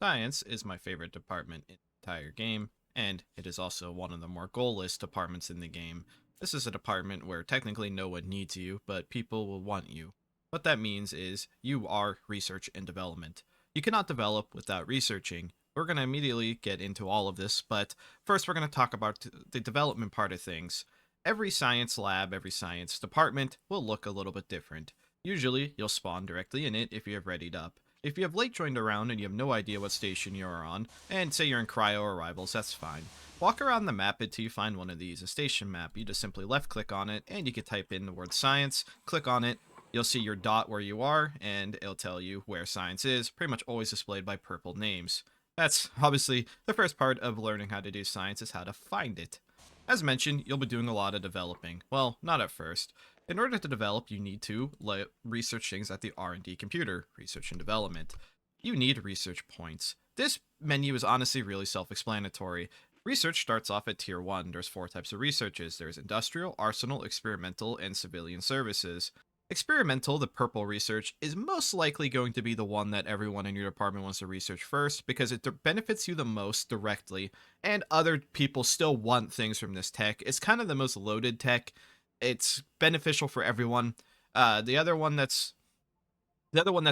Science is my favorite department in the entire game, and it is also one of the more goalless departments in the game. This is a department where technically no one needs you, but people will want you. What that means is you are research and development. You cannot develop without researching. We're going to immediately get into all of this, but first we're going to talk about the development part of things. Every science lab, every science department will look a little bit different. Usually, you'll spawn directly in it if you have readied up. If you have late joined around and you have no idea what station you are on, and say you're in Cryo or Rivals, that's fine. Walk around the map until you find one of these, a station map. You just simply left click on it, and you can type in the word science, click on it, you'll see your dot where you are, and it'll tell you where science is, pretty much always displayed by purple names. That's obviously the first part of learning how to do science is how to find it. As mentioned, you'll be doing a lot of developing. Well, not at first. In order to develop, you need to research things at the R&D computer, research and development. You need research points. This menu is honestly really self-explanatory. Research starts off at tier 1. There's 4 types of researches. There's industrial, arsenal, experimental, and civilian services. Experimental, the purple research, is most likely going to be the one that everyone in your department wants to research first because it benefits you the most directly, and other people still want things from this tech. It's kind of the most loaded tech. It's beneficial for everyone. The other one that's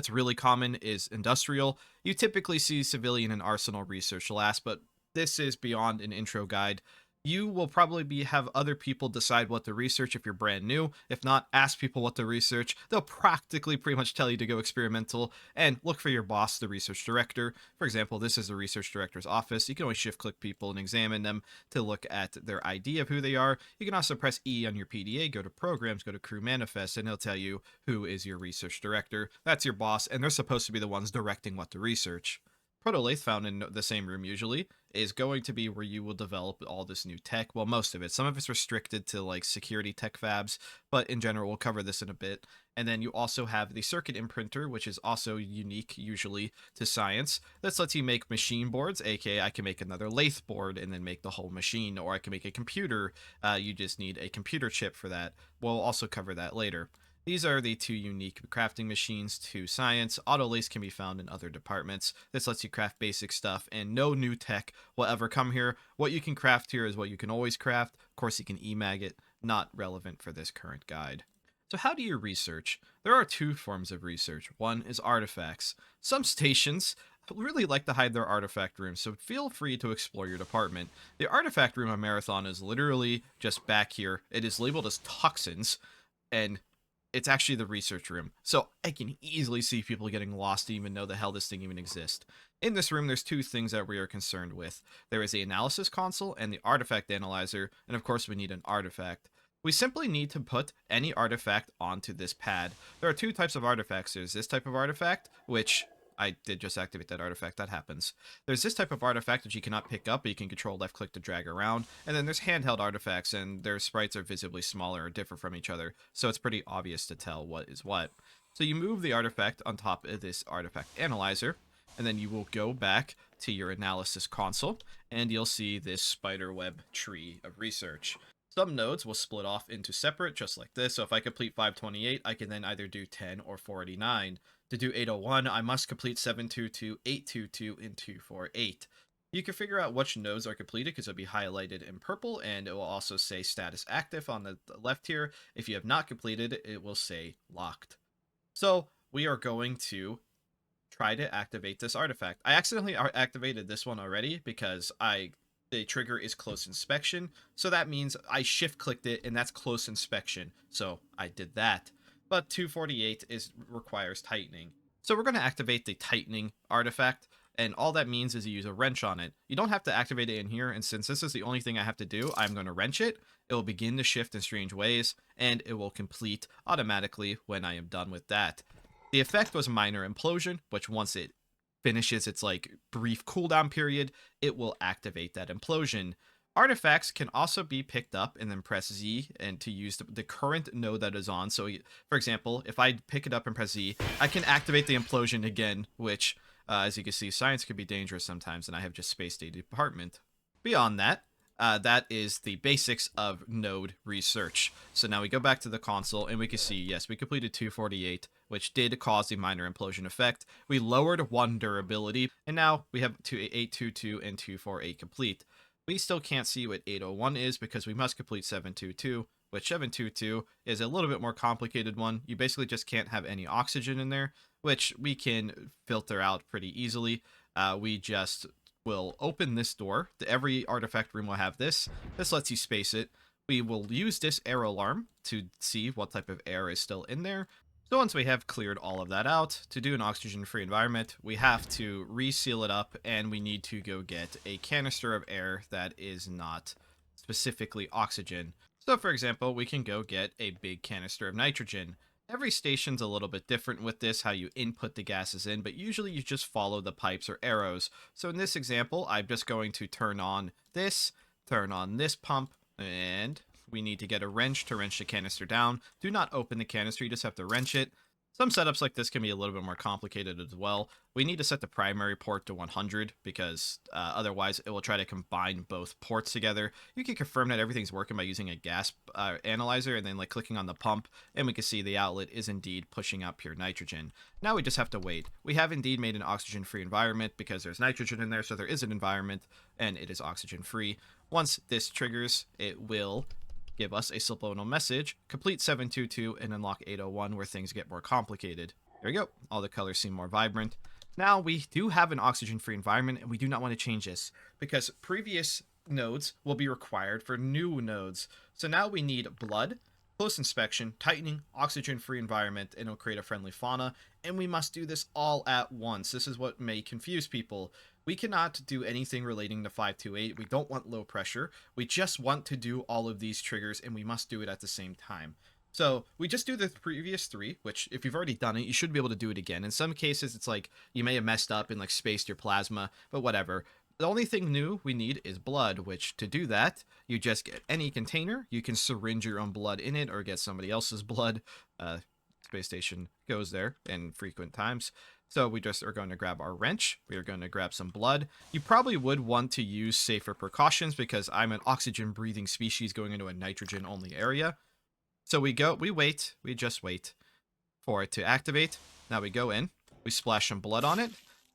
really common is industrial. You typically see civilian and arsenal research last, but this is beyond an intro guide. You will probably have other people decide what to research if you're brand new. If not, ask people what to research. They'll practically pretty much tell you to go experimental and look for your boss, the research director. For example, this is the research director's office. You can always shift click people and examine them to look at their ID of who they are. You can also press E on your PDA, go to programs, go to crew manifest, and it'll tell you who is your research director. That's your boss, and they're supposed to be the ones directing what to research. Protolith, found in the same room usually, is going to be where you will develop all this new tech. Well, most of it. Some of it's restricted to like security tech fabs, but in general, we'll cover this in a bit. And then you also have the circuit imprinter, which is also unique usually to science. This lets you make machine boards, aka I can make another lathe board and then make the whole machine, or I can make a computer. You just need a computer chip for that. We'll also cover that later. These are the 2 unique crafting machines to science. Autolace can be found in other departments. This lets you craft basic stuff, and no new tech will ever come here. What you can craft here is what you can always craft. Of course, you can emag it. Not relevant for this current guide. So how do you research? There are 2 forms of research. One is artifacts. Some stations really like to hide their artifact rooms, so feel free to explore your department. The artifact room on Marathon is literally just back here. It is labeled as toxins, and it's actually the research room. So I can easily see people getting lost to even know the hell this thing even exists. In this room, there's 2 things that we are concerned with. There is the analysis console and the artifact analyzer, and of course we need an artifact. We simply need to put any artifact onto this pad. There are 2 types of artifacts. There's this type of artifact, which I did just activate that artifact, that happens. There's this type of artifact which you cannot pick up, but you can control left click to drag around. And then there's handheld artifacts, and their sprites are visibly smaller or differ from each other, so it's pretty obvious to tell what is what. So you move the artifact on top of this artifact analyzer, and then you will go back to your analysis console, and you'll see this spiderweb tree of research. Some nodes will split off into separate, just like this. So if I complete 528, I can then either do 10 or 489. To do 801, I must complete 722, 822, and 248. You can figure out which nodes are completed because it'll be highlighted in purple, and it will also say status active on the left here. If you have not completed, it will say locked. So we are going to try to activate this artifact. I accidentally activated this one already because the trigger is close inspection, so that means I shift clicked it, and that's close inspection, so I did that. But 248 requires tightening. So we're going to activate the tightening artifact, and all that means is you use a wrench on it. You don't have to activate it in here, and since this is the only thing I have to do, I'm going to wrench it. It will begin to shift in strange ways, and it will complete automatically when I am done with that. The effect was minor implosion, which once it finishes its like brief cooldown period, it will activate that implosion. Artifacts can also be picked up and then press Z and to use the current node that is on. So for example, if I pick it up and press Z, I can activate the implosion again, which as you can see, science can be dangerous sometimes, and I have just spaced a department. Beyond that, That is the basics of node research. So now we go back to the console and we can see, yes, we completed 248, which did cause the minor implosion effect. We lowered 1 durability, and now we have 822 and 248 complete. We still can't see what 801 is because we must complete 722, which 722 is a little bit more complicated one. You basically just can't have any oxygen in there, which we can filter out pretty easily. We just will open this door. Every artifact room will have this. This lets you space it. We will use this air alarm to see what type of air is still in there. So once we have cleared all of that out, to do an oxygen-free environment, we have to reseal it up, and we need to go get a canister of air that is not specifically oxygen. So for example, we can go get a big canister of nitrogen. Every station's a little bit different with this, how you input the gases in, but usually you just follow the pipes or arrows. So in this example, I'm just going to turn on this pump, and we need to get a wrench to wrench the canister down. Do not open the canister, you just have to wrench it. Some setups like this can be a little bit more complicated as well. We need to set the primary port to 100 because otherwise it will try to combine both ports together. You can confirm that everything's working by using a gas analyzer and then like clicking on the pump, and we can see the outlet is indeed pushing out pure nitrogen. Now we just have to wait. We have indeed made an oxygen-free environment because there's nitrogen in there, so there is an environment and it is oxygen-free. Once this triggers, it will give us a subliminal message, complete 722 and unlock 801 where things get more complicated. There we go. All the colors seem more vibrant. Now we do have an oxygen-free environment, and we do not want to change this because previous nodes will be required for new nodes. So now we need blood, close inspection, tightening, oxygen-free environment, and it'll create a friendly fauna, and we must do this all at once. This is what may confuse people. We cannot do anything relating to 528. We don't want low pressure. We just want to do all of these triggers, and we must do it at the same time. So we just do the previous 3, which if you've already done it, you should be able to do it again. In some cases, it's like you may have messed up and like spaced your plasma, but whatever. The only thing new we need is blood, which to do that, you just get any container. You can syringe your own blood in it or get somebody else's blood. Space station goes there in frequent times. So we just are going to grab our wrench. We are going to grab some blood. You probably would want to use safer precautions because I'm an oxygen breathing species going into a nitrogen only area. So we just wait for it to activate. Now we go in, we splash some blood on it.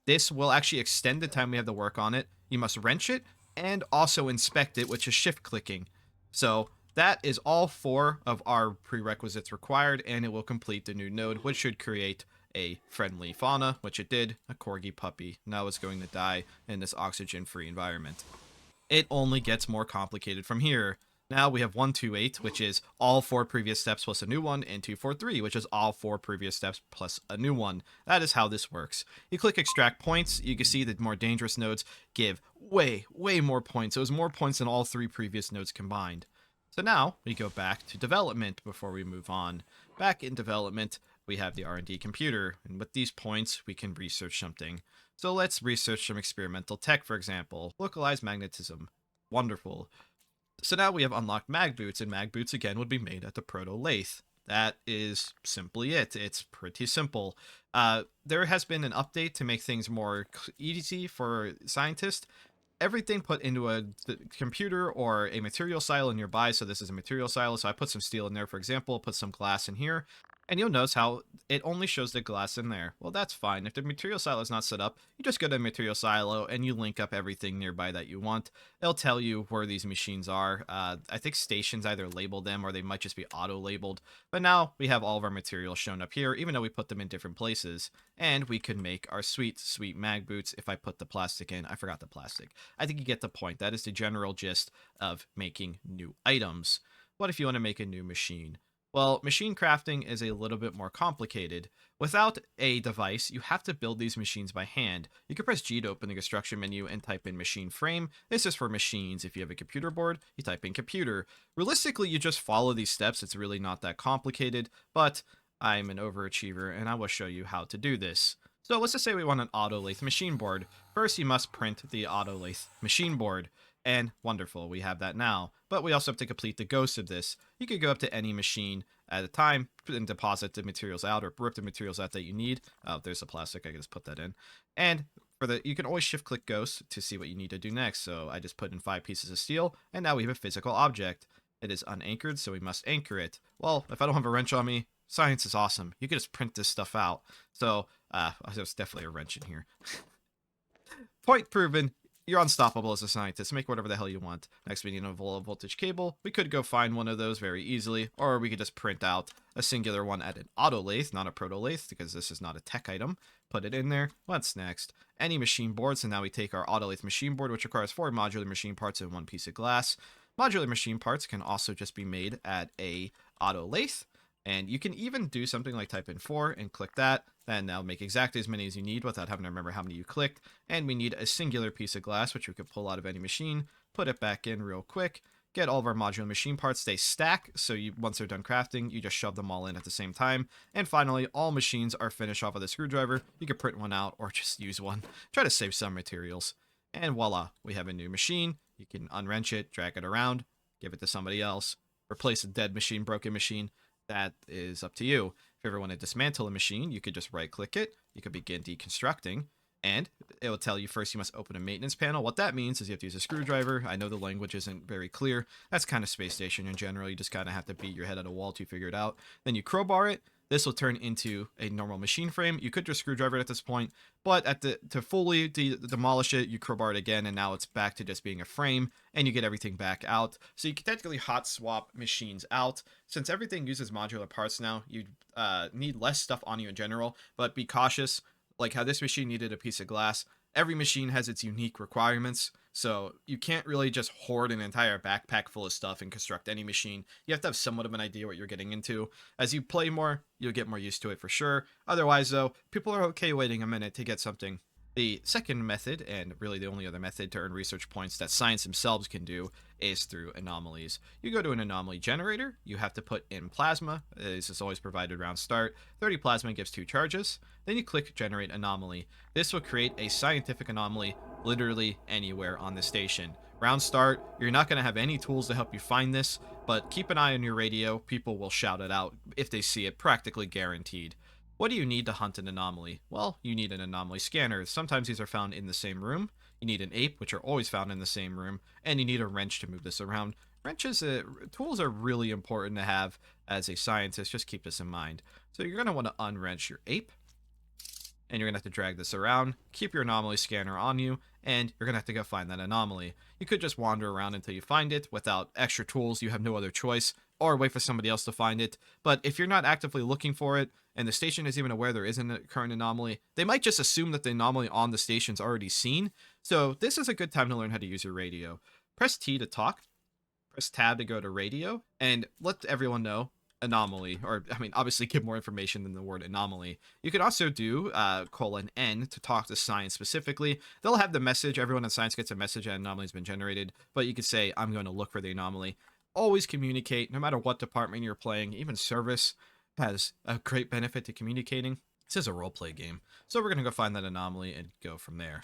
This will actually extend the time we have to work on it. You must wrench it and also inspect it, which is shift clicking. So that is all 4 of our prerequisites required, and it will complete the new node, which should create a friendly fauna, which it did, a corgi puppy. Now it's going to die in this oxygen-free environment. It only gets more complicated from here. Now we have 128, which is all 4 previous steps plus a new one, and 243, which is all 4 previous steps plus a new one. That is how this works. You click extract points, you can see that more dangerous nodes give way more points. It was more points than all 3 previous nodes combined. So now we go back to development before we move on. Back in development, we have the R&D computer, and with these points, we can research something. So let's research some experimental tech, for example. Localized magnetism. Wonderful. So now we have unlocked mag boots, and mag boots again would be made at the proto lathe. That is simply it. It's pretty simple. There has been an update to make things more easy for scientists. Everything put into a computer or a material silo nearby. So this is a material silo. So I put some steel in there, for example, put some glass in here. And you'll notice how it only shows the glass in there. Well, that's fine. If the material silo is not set up, you just go to material silo and you link up everything nearby that you want. It'll tell you where these machines are. I think stations either label them or they might just be auto-labeled. But now we have all of our materials shown up here, even though we put them in different places. And we can make our sweet mag boots. If I put the plastic in, I forgot the plastic. I think you get the point. That is the general gist of making new items. What if you want to make a new machine? Well, machine crafting is a little bit more complicated. Without a device, you have to build these machines by hand. You can press G to open the construction menu and type in machine frame. This is for machines. If you have a computer board, you type in computer. Realistically, you just follow these steps. It's really not that complicated, but I'm an overachiever and I will show you how to do this. So let's just say we want an auto lathe machine board. First, you must print the auto lathe machine board. And wonderful, we have that now. But we also have to complete the ghost of this. You could go up to any machine at a time and deposit the materials out or rip the materials out that you need. Oh, there's the plastic, I can just put that in. And You can always shift click ghost to see what you need to do next. So I just put in 5 pieces of steel, and now we have a physical object. It is unanchored, so we must anchor it. Well, if I don't have a wrench on me, science is awesome. You can just print this stuff out. So there's definitely a wrench in here. Point proven. You're unstoppable as a scientist. Make whatever the hell you want. Next, we need a low voltage cable. We could go find one of those very easily, or we could just print out a singular one at an auto lathe, not a proto lathe, because this is not a tech item. Put it in there. What's next? Any machine board. So now we take our auto lathe machine board, which requires 4 modular machine parts and 1 piece of glass. Modular machine parts can also just be made at a auto lathe. And you can even do something like type in 4 and click that. Then that'll make exactly as many as you need without having to remember how many you clicked. And we need a singular piece of glass, which we could pull out of any machine, put it back in real quick, get all of our modular machine parts. They stack, so once they're done crafting, you just shove them all in at the same time. And finally, all machines are finished off with a screwdriver. You can print one out or just use one. Try to save some materials. And voila, we have a new machine. You can unwrench it, drag it around, give it to somebody else, replace a dead machine, broken machine. That is up to you. If you ever want to dismantle a machine, you could just right click it. You could begin deconstructing, and it will tell you first you must open a maintenance panel. What that means is you have to use a screwdriver. I know the language isn't very clear. That's kind of Space Station in general. You just kind of have to beat your head at a wall to figure it out. Then you crowbar it. This will turn into a normal machine frame. You could just screwdriver it at this point, but to fully demolish it, you crowbar it again, and now it's back to just being a frame, and you get everything back out. So you can technically hot swap machines out. Since everything uses modular parts now, you need less stuff on you in general, but be cautious. Like how this machine needed a piece of glass. Every machine has its unique requirements, so you can't really just hoard an entire backpack full of stuff and construct any machine. You have to have somewhat of an idea what you're getting into. As you play more, you'll get more used to it for sure. Otherwise, though, people are okay waiting a minute to get something. The second method, and really the only other method to earn research points that science themselves can do, is through anomalies. You go to an anomaly generator, you have to put in plasma. This is always provided around start. 30 plasma gives 2 charges. Then you click generate anomaly. This will create a scientific anomaly literally anywhere on the station. Round start, you're not going to have any tools to help you find this, but keep an eye on your radio. People will shout it out if they see it, practically guaranteed. What do you need to hunt an anomaly? Well, you need an anomaly scanner. Sometimes these are found in the same room. You need an ape, which are always found in the same room, and you need a wrench to move this around. Tools are really important to have as a scientist. Just keep this in mind. So you're going to want to unwrench your ape, and you're going to have to drag this around, keep your anomaly scanner on you, and you're going to have to go find that anomaly. You could just wander around until you find it. Without extra tools, you have no other choice, or wait for somebody else to find it. But if you're not actively looking for it, and the station is even aware there isn't a current anomaly, they might just assume that the anomaly on the station's already seen. So this is a good time to learn how to use your radio. Press T to talk, press tab to go to radio, and let everyone know anomaly, or I mean, obviously give more information than the word anomaly. You can also do :N to talk to science specifically. They'll have the message. Everyone in science gets a message that an anomaly has been generated, but you could say, I'm going to look for the anomaly. Always communicate, no matter what department you're playing. Even service has a great benefit to communicating. This is a roleplay game, so we're going to go find that anomaly and go from there.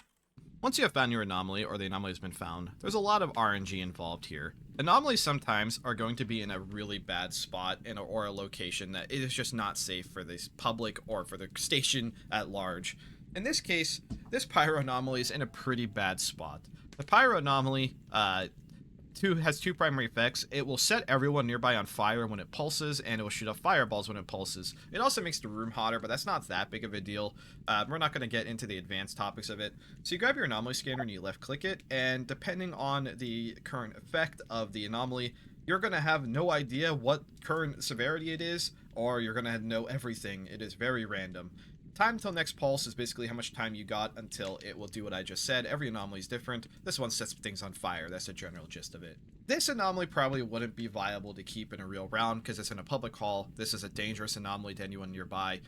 Once you have found your anomaly, or the anomaly has been found, there's a lot of RNG involved here. Anomalies sometimes are going to be in a really bad spot or a location that is just not safe for the public or for the station at large. In this case, this pyro anomaly is in a pretty bad spot. The pyro anomaly has 2 primary effects. It will set everyone nearby on fire when it pulses, and it will shoot off fireballs when it pulses. It also makes the room hotter, but that's not that big of a deal. We're not going to get into the advanced topics of it. So you grab your anomaly scanner and you left click it, and depending on the current effect of the anomaly, you're going to have no idea what current severity it is, or you're going to know everything. It is very random. Time until next pulse is basically how much time you got until it will do what I just said. Every anomaly is different. This one sets things on fire. That's the general gist of it. This anomaly probably wouldn't be viable to keep in a real round because it's in a public hall. This is a dangerous anomaly to anyone nearby.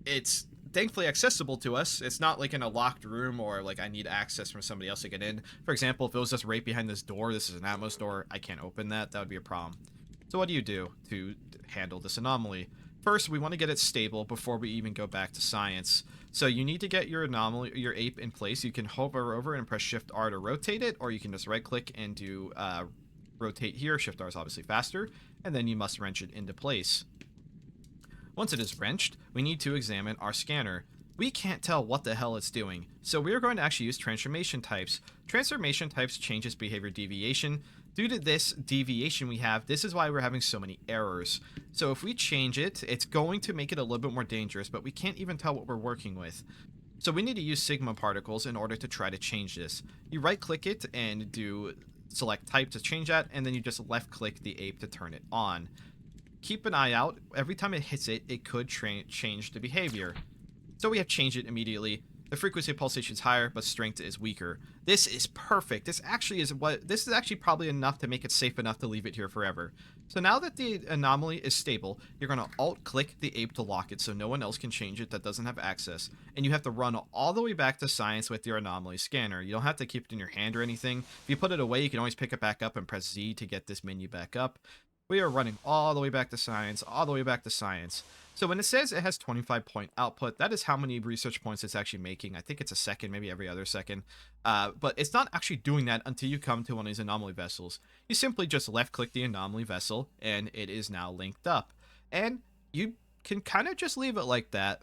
It's thankfully accessible to us. It's not like in a locked room or like I need access from somebody else to get in. For example, if it was just right behind this door, this is an Atmos door, I can't open that. That would be a problem. So what do you do to handle this anomaly? First, we want to get it stable before we even go back to science. So you need to get your anomaly, your ape in place. You can hover over and press Shift R to rotate it, or you can just right click and do rotate here. Shift R is obviously faster, and then you must wrench it into place. Once it is wrenched, we need to examine our scanner. we can't tell what the hell it's doing. So we are going to actually use transformation types. Transformation types changes behavior deviation. Due to this deviation we have, this is why we're having so many errors. So if we change it, it's going to make it a little bit more dangerous, but we can't even tell what we're working with. So we need to use sigma particles in order to try to change this. You right click it and do select type to change that, and then you just left click the ape to turn it on. Keep an eye out. Every time it hits it, it could change the behavior. So we have changed it immediately. The frequency of pulsation is higher, but strength is weaker. This is perfect. This is actually probably enough to make it safe enough to leave it here forever. So now that the anomaly is stable, you're going to alt-click the ape to lock it so no one else can change it that doesn't have access. And you have to run all the way back to science with your anomaly scanner. You don't have to keep it in your hand or anything. If you put it away, you can always pick it back up and press Z to get this menu back up. We are running all the way back to science, all the way back to science. So when it says it has 25 point output, that is how many research points it's actually making. I think it's a second, maybe every other second. But it's not actually doing that until you come to one of these anomaly vessels. You simply just left click the anomaly vessel and it is now linked up. And you can kind of just leave it like that.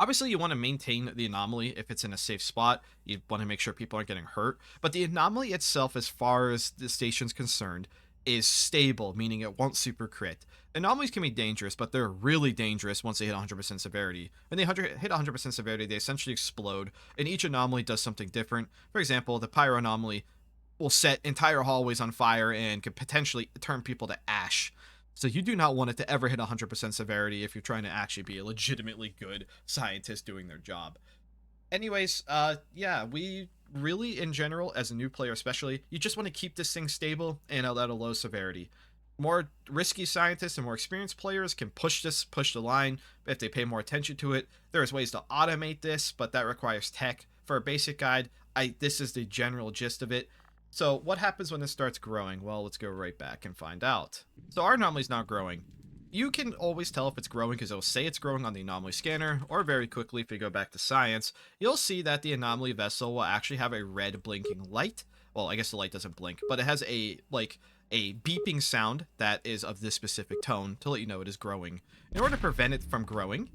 Obviously, you want to maintain the anomaly if it's in a safe spot. You want to make sure people aren't getting hurt. But the anomaly itself, as far as the station's concerned, is stable, meaning it won't super crit. Anomalies can be dangerous, but they're really dangerous once they hit 100% severity. When they hit 100% severity, they essentially explode, and each anomaly does something different. For example, the pyro anomaly will set entire hallways on fire and could potentially turn people to ash. So you do not want it to ever hit 100% severity if you're trying to actually be a legitimately good scientist doing their job. Anyways, yeah, we really, in general, as a new player especially, you just want to keep this thing stable and at a low severity. More risky scientists and more experienced players can push the line if they pay more attention to it. There's ways to automate this, but that requires tech. For a basic guide, this is the general gist of it. So what happens when this starts growing? Well, let's go right back and find out. So our anomaly is now growing. You can always tell if it's growing because it'll say it's growing on the anomaly scanner, or very quickly if you go back to science, you'll see that the anomaly vessel will actually have a red blinking light. Well, I guess the light doesn't blink, but it has a beeping sound that is of this specific tone to let you know it is growing. In order to prevent it from growing,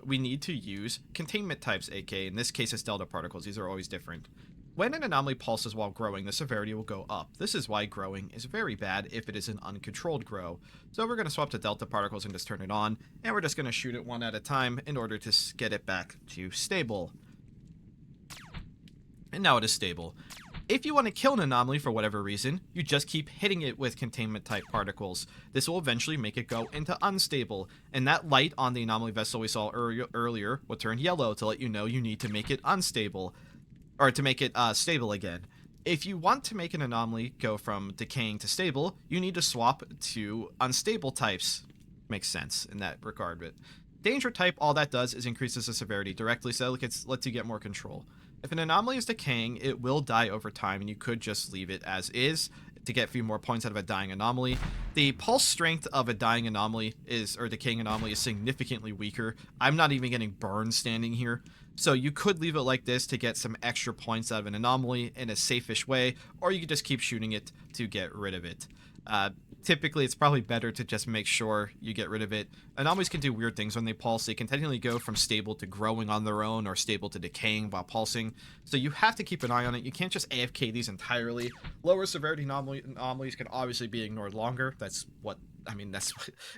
we need to use containment types, aka in this case it's delta particles. These are always different. When an anomaly pulses while growing, the severity will go up. This is why growing is very bad if it is an uncontrolled grow. So we're going to swap to delta particles and just turn it on, and we're just going to shoot it one at a time in order to get it back to stable. And now it is stable. If you want to kill an anomaly for whatever reason, you just keep hitting it with containment type particles. This will eventually make it go into unstable, and that light on the anomaly vessel we saw earlier will turn yellow to let you know you need to make it unstable. Or to make it stable again. If you want to make an anomaly go from decaying to stable, you need to swap to unstable types. Makes sense in that regard. But danger type, all that does is increases the severity directly, so it lets you get more control. If an anomaly is decaying, it will die over time, and you could just leave it as is to get a few more points out of a dying anomaly. The pulse strength of a dying anomaly or decaying anomaly is significantly weaker. I'm not even getting burned standing here. So you could leave it like this to get some extra points out of an anomaly in a safe-ish way, or you could just keep shooting it to get rid of it. Typically, it's probably better to just make sure you get rid of it. Anomalies can do weird things when they pulse. They can technically go from stable to growing on their own, or stable to decaying while pulsing. So you have to keep an eye on it. You can't just AFK these entirely. Lower severity anomalies can obviously be ignored longer. That's what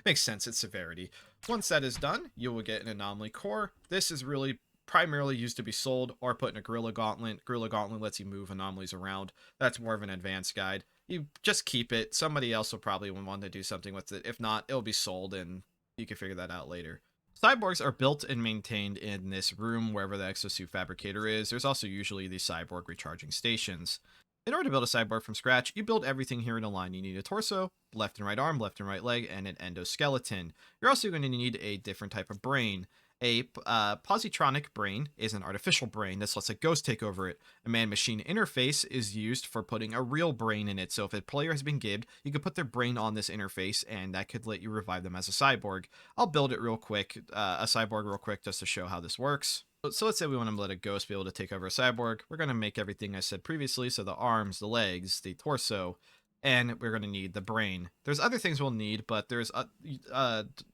makes sense. It's severity. Once that is done, you will get an anomaly core. This is really primarily used to be sold or put in a Gorilla Gauntlet. Gorilla Gauntlet lets you move anomalies around. That's more of an advanced guide. You just keep it. Somebody else will probably want to do something with it. If not, it'll be sold and you can figure that out later. Cyborgs are built and maintained in this room wherever the exosuit fabricator is. There's also usually the cyborg recharging stations. In order to build a cyborg from scratch, you build everything here in a line. You need a torso, left and right arm, left and right leg, and an endoskeleton. You're also going to need a different type of brain. A positronic brain is an artificial brain. This lets a ghost take over it. A man-machine interface is used for putting a real brain in it. So if a player has been gibbed, you could put their brain on this interface, and that could let you revive them as a cyborg. I'll build it real quick, a cyborg real quick, just to show how this works. So let's say we want to let a ghost be able to take over a cyborg. We're going to make everything I said previously, so the arms, the legs, the torso, and we're going to need the brain. There's other things we'll need, but there's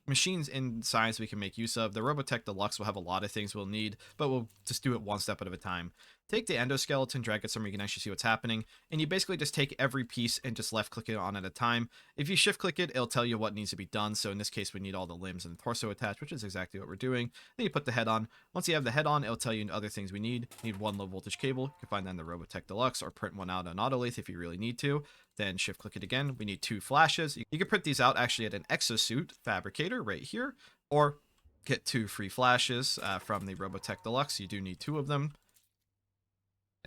machines in science we can make use of. The Robotech Deluxe will have a lot of things we'll need, but we'll just do it one step at a time. Take the endoskeleton, drag it somewhere you can actually see what's happening, and you basically just take every piece and just left click it on at a time. If you shift click it, it'll tell you what needs to be done. So in this case, we need all the limbs and the torso attached, which is exactly what we're doing. Then you put the head on. Once you have the head on, it'll tell you other things we need. You need one low voltage cable. You can find that in the Robotech Deluxe, or print one out on Autolathe if you really need to. Then shift click it again. We need 2 flashes. You can print these out actually at an exosuit fabricator right here, or get 2 free flashes from the Robotech Deluxe. You do need 2 of them.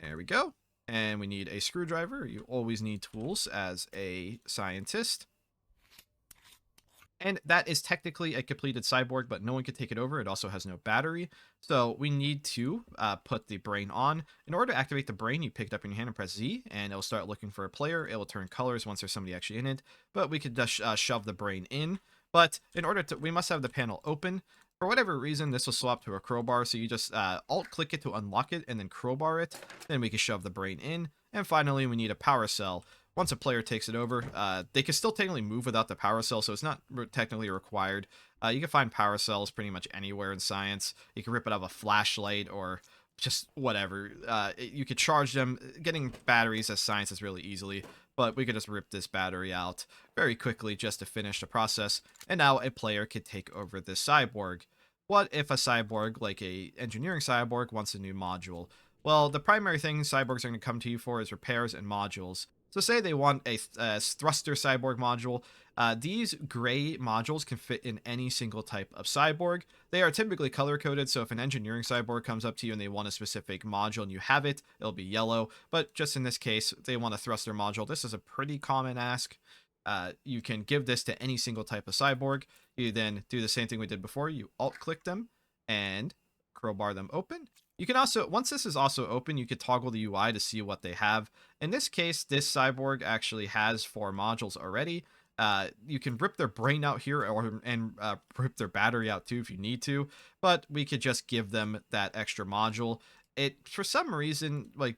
There we go. And we need a screwdriver. You always need tools as a scientist. And that is technically a completed cyborg, but no one can take it over. It also has no battery. So we need to put the brain on. In order to activate the brain, you pick it up in your hand and press Z, and it'll start looking for a player. It will turn colors once there's somebody actually in it. But we could just shove the brain in. But in order to, we must have the panel open. For whatever reason, this will swap to a crowbar, so you just alt-click it to unlock it, and then crowbar it. Then we can shove the brain in. And finally, we need a power cell. Once a player takes it over, they can still technically move without the power cell, so it's not technically required. You can find power cells pretty much anywhere in science. You can rip it out of a flashlight or just whatever. You could charge them. Getting batteries as science is really easily, but we could just rip this battery out very quickly just to finish the process. And now a player could take over this cyborg. What if a cyborg, like a engineering cyborg, wants a new module? Well, the primary thing cyborgs are going to come to you for is repairs and modules. So say they want a thruster cyborg module. These gray modules can fit in any single type of cyborg. They are typically color coded, so if an engineering cyborg comes up to you and they want a specific module and you have it, it'll be yellow. But just in this case, they want a thruster module. This is a pretty common ask. You can give this to any single type of cyborg. You then do the same thing we did before. You alt-click them and crowbar them open. You can also, once this is also open, you could toggle the UI to see what they have. In this case, this cyborg actually has 4 modules already. You can rip their brain out here and rip their battery out too if you need to, but we could just give them that extra module. It, for some reason, like,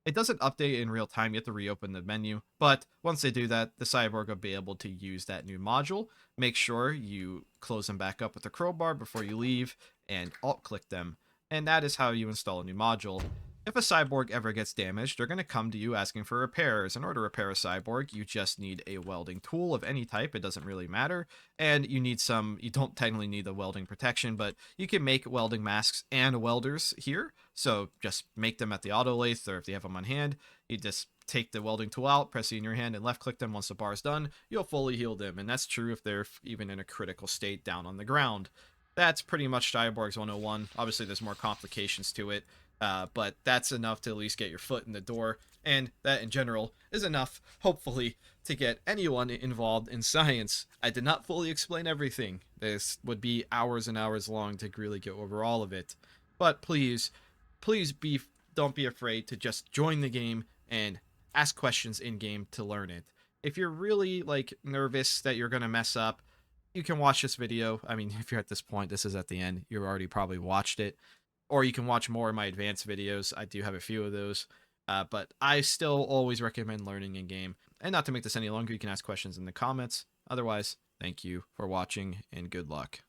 it doesn't update in real time. You have to reopen the menu, but once they do that, the cyborg will be able to use that new module. Make sure you close them back up with the crowbar before you leave and alt-click them. And that is how you install a new module. If a cyborg ever gets damaged, they're going to come to you asking for repairs. In order to repair a cyborg, you just need a welding tool of any type. It doesn't really matter. And you need some, you don't technically need the welding protection, but you can make welding masks and welders here. So just make them at the autolathe, or if you have them on hand, you just take the welding tool out, press it in your hand, and left click them. Once the bar is done, you'll fully heal them. And that's true if they're even in a critical state down on the ground. That's pretty much Cyborgs 101. Obviously, there's more complications to it, but that's enough to at least get your foot in the door, and that in general is enough, hopefully, to get anyone involved in science. I did not fully explain everything. This would be hours and hours long to really get over all of it, but please don't be afraid to just join the game and ask questions in game to learn it. If you're really like nervous that you're gonna mess up, you can watch this video. I mean, if you're at this point, this is at the end, you've already probably watched it. Or you can watch more of my advanced videos. I do have a few of those. But I still always recommend learning in game. And not to make this any longer, you can ask questions in the comments. Otherwise, thank you for watching and good luck.